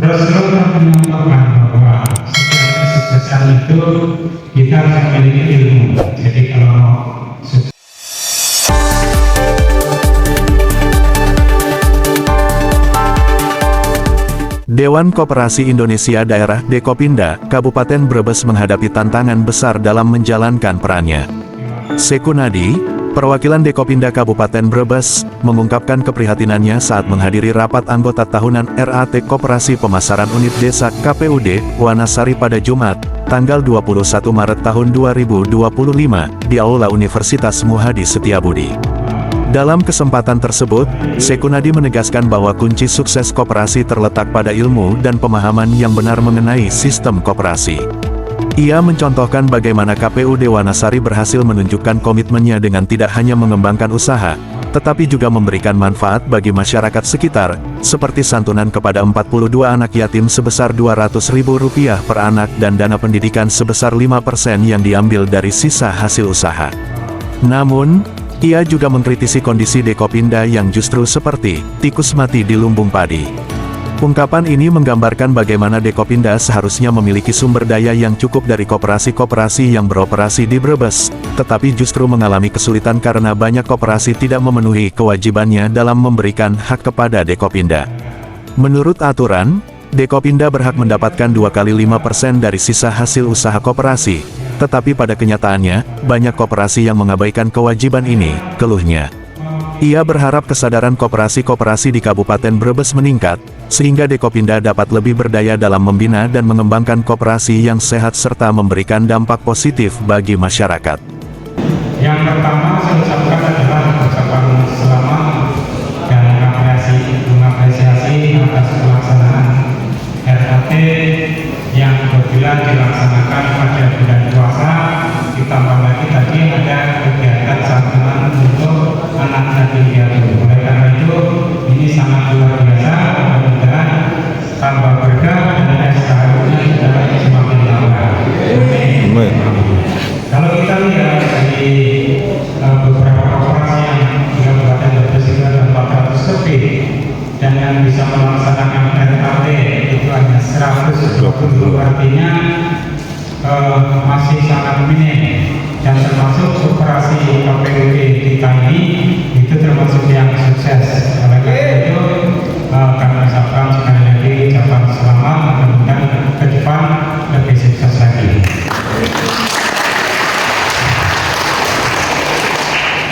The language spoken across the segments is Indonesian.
Rasulullah menyampaikan bahwa setiap kesuksesan itu kita harus memiliki ilmu. Jadi kalau mau sukses, Dewan Koperasi Indonesia Daerah Dekopinda, Kabupaten Brebes menghadapi tantangan besar dalam menjalankan perannya. Sekunadi, perwakilan Dekopinda Kabupaten Brebes, mengungkapkan keprihatinannya saat menghadiri rapat anggota tahunan RAT Koperasi Pemasaran Unit Desa KPUD, Wanasari pada Jumat, tanggal 21 Maret tahun 2025, di Aula Universitas Muhadi Setiabudi. Dalam kesempatan tersebut, Sekunadi menegaskan bahwa kunci sukses koperasi terletak pada ilmu dan pemahaman yang benar mengenai sistem koperasi. Ia mencontohkan bagaimana KPUD Wanasari berhasil menunjukkan komitmennya dengan tidak hanya mengembangkan usaha, tetapi juga memberikan manfaat bagi masyarakat sekitar, seperti santunan kepada 42 anak yatim sebesar Rp200.000 per anak dan dana pendidikan sebesar 5% yang diambil dari sisa hasil usaha. Namun, ia juga mengkritisi kondisi Dekopinda yang justru seperti tikus mati di lumbung padi. Ungkapan ini menggambarkan bagaimana Dekopinda seharusnya memiliki sumber daya yang cukup dari koperasi-koperasi yang beroperasi di Brebes, tetapi justru mengalami kesulitan karena banyak koperasi tidak memenuhi kewajibannya dalam memberikan hak kepada Dekopinda. Menurut aturan, Dekopinda berhak mendapatkan 2 kali 5% dari sisa hasil usaha koperasi, tetapi pada kenyataannya, banyak koperasi yang mengabaikan kewajiban ini, keluhnya. Ia berharap kesadaran koperasi-koperasi di Kabupaten Brebes meningkat, sehingga Dekopinda dapat lebih berdaya dalam membina dan mengembangkan koperasi yang sehat serta memberikan dampak positif bagi masyarakat. yang pertama saya ucapkan adalah ucapan selamat dan mengapresiasi atas pelaksanaan RAT yang kebetulan dilaksanakan pada bulan puasa, ditambah lagi tadi ada kegiatan santunan untuk anak yatim piatu. Oleh karena itu, ini sangat luar biasa, mudah-mudahan tambah berkah dan SKU-nya juga semakin tambah. Kalau kita lihat di beberapa koperasi yang di Kabupaten Brebes itu ada 400 lebih, dan yang bisa melaksanakan RAT itu hanya 120, artinya masih sangat minim, dan termasuk koperasi KPUD kita ini itu termasuk yang sukses. Oleh karena itu kami ucapkan sekali lagi ucapan selamat, mudah-mudahan ke depan lebih sukses lagi.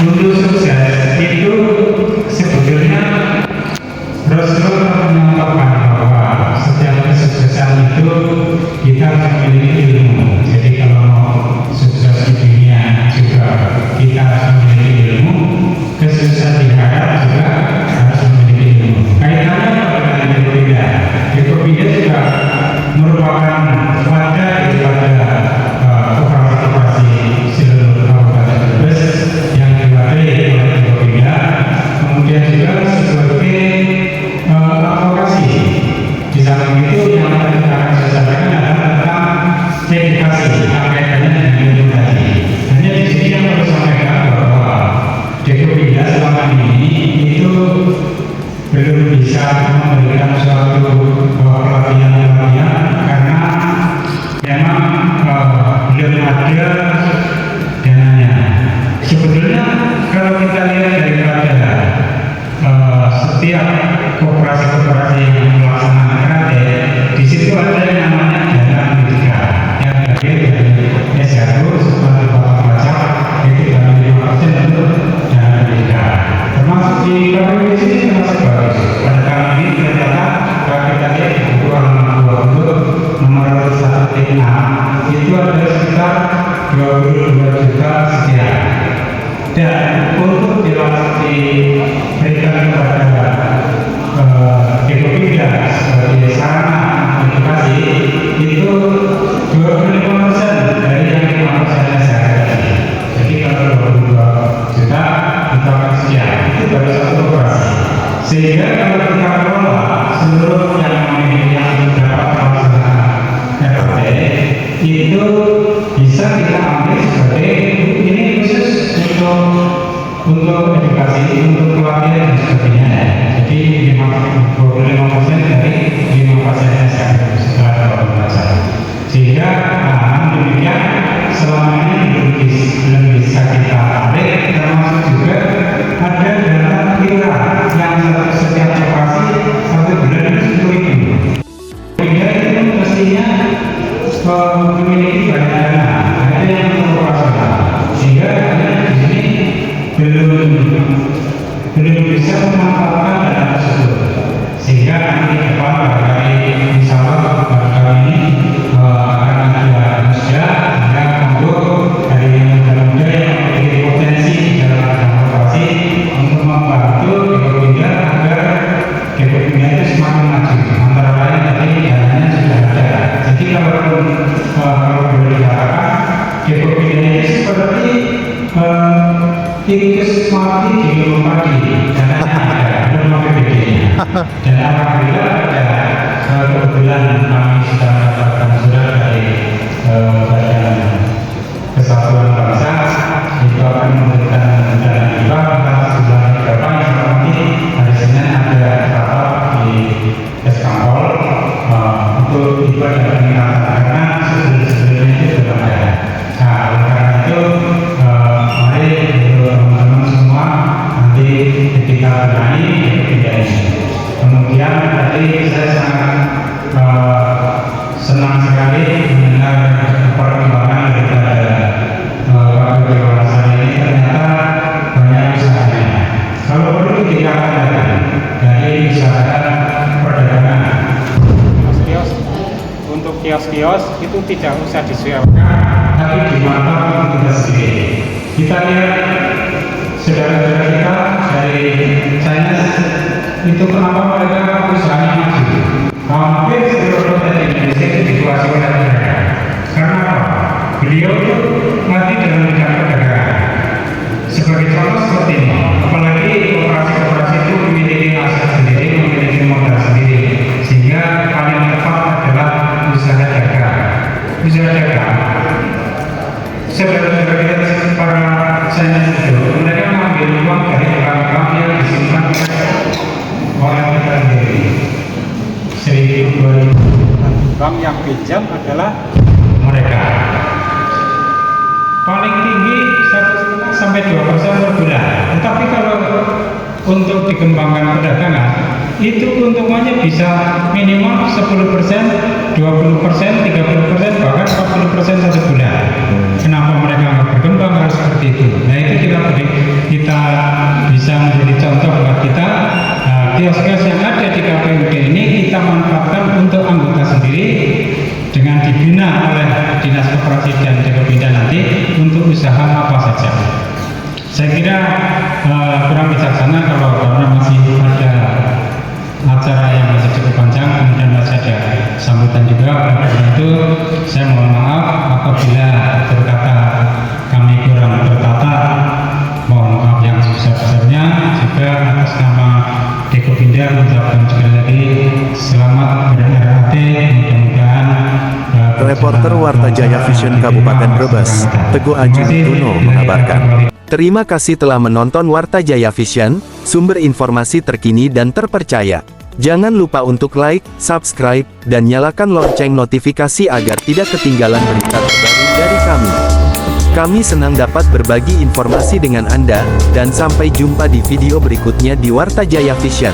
Untuk sukses itu sebetulnya Rasulullah menyampaikan bahwa setiap kesuksesan itu kita harus memiliki ilmu. Jadi kalau mau sukses di dunia juga kita harus memiliki ilmu, kesuksesan di akhirat juga harus memiliki ilmu. Kaitannya dengan Dekopinda. Dekopinda juga merupakan wadah daripada koperasi seluruh Kabupaten Brebes yang diwakili oleh Dekopinda, kemudian juga sebagai advokasi. Di samping itu yang akan saya sampaikan adalah tentang edukasi kaitannya dengan ilmu tadi. Hanya di sini yang perlu sampaikan bahwa Dekopinda selama ini itu belum bisa memberikan suatu pelatihan karena memang belum ada dananya. Sebetulnya kalau kita lihat daripada setiap koperasi-koperasi yang melaksanakan RAT, di situ ada yang namanya dana pendidikan yang terakhir dari SKU sebagai bapak pajak, itu dana 5% untuk dana pendidikan. Termasuk di KPUD di sini termasuk bagus. Pada kali ini ternyata kalau kita lihat di buku halaman 20 nomor 1.6 itu ada sekitar 22 juta sekian. Dan untuk diberikan kepada Dekopinda sebagai sarana edukasi itu 25% dari yang 5% saya tadi. Jadi kalau 22 juta kita akan sekian, itu baru satu koperasi. Sehingga kalau kita kelola seluruh yang dapat melaksanakan RAT itu bisa kita ambil sebagai ini khusus untuk edukasi, untuk pelatihan dan sebagainya. Jadi 25% dari 5% tikus mati di lumbung padi, dananya ada, belum APBD-nya. Dan alhamdulillah ada kebetulan kami sudah mendapatkan surat dari Badan Kesatuan Bangsa itu akan memberikan dana hibah tentang jumlah berapa yang nanti hari Senin ada rapat di Eskampol untuk hibah dan peningkatan karena sebelumnya itu belum ada. Nah, oleh karena itu mari teman-teman semua nanti kita benahi pindah ini. Kemudian tadi saya sangat senang sekali mendengar perkembangan daripada wakil dewan saya ini ternyata banyak usahanya. Kalau perlu kita katakan dari usaha perdagangan. Kios untuk kios-kios itu tidak usah disewakan, Tapi dimantap untuk kita sendiri. Kita lihat saudara-saudara kita dari China itu kenapa mereka usahanya maju? Hampir seluruh kota di Indonesia itu dikuasai oleh mereka. Karena apa? Beliau itu mati dalam bidang perdagangan. Sebagai contoh seperti ini, apalagi koperasi-koperasi itu memiliki aset sendiri, memiliki modal sendiri, sehingga paling tepat adalah usaha dagang. Usaha dagang. Saudara-saudara kita para Chinese itu, mereka mengambil uang dari orang-orang yang disimpan oleh kita sendiri. 1.000-2.000 bank yang pinjam adalah mereka. Paling tinggi 1,5 sampai 2% per bulan. Tetapi kalau untuk dikembangkan perdagangan, itu keuntungannya bisa minimal 10%, 20%, 30%, bahkan 40% satu bulan. Kenapa mereka nggak berkembang harus seperti itu? Nah itu kita bisa menjadi contoh buat kita. Kios-kios yang ada di KPUD ini kita manfaatkan untuk anggota sendiri dengan dibina oleh Dinas Koperasi dan Dekopinda nanti untuk usaha apa saja. Saya kira kurang bijaksana kalau karena masih ada acara yang masih cukup panjang, kemudian masih ada sambutan juga. Oleh karena itu saya mohon maaf apabila berkata kami kurang tertata, mohon maaf yang sebesar-besarnya. Juga atas nama Dekopinda mengucapkan sekali lagi selamat ber-RAT, mudah-mudahan Reporter Warta Jaya Vision Kabupaten Brebes, Teguh Aji Tuno mengabarkan. Terima kasih telah menonton Warta Jaya Vision, sumber informasi terkini dan terpercaya. Jangan lupa untuk like, subscribe, dan nyalakan lonceng notifikasi agar tidak ketinggalan berita terbaru dari kami. Kami senang dapat berbagi informasi dengan Anda, dan sampai jumpa di video berikutnya di Warta Jaya Vision.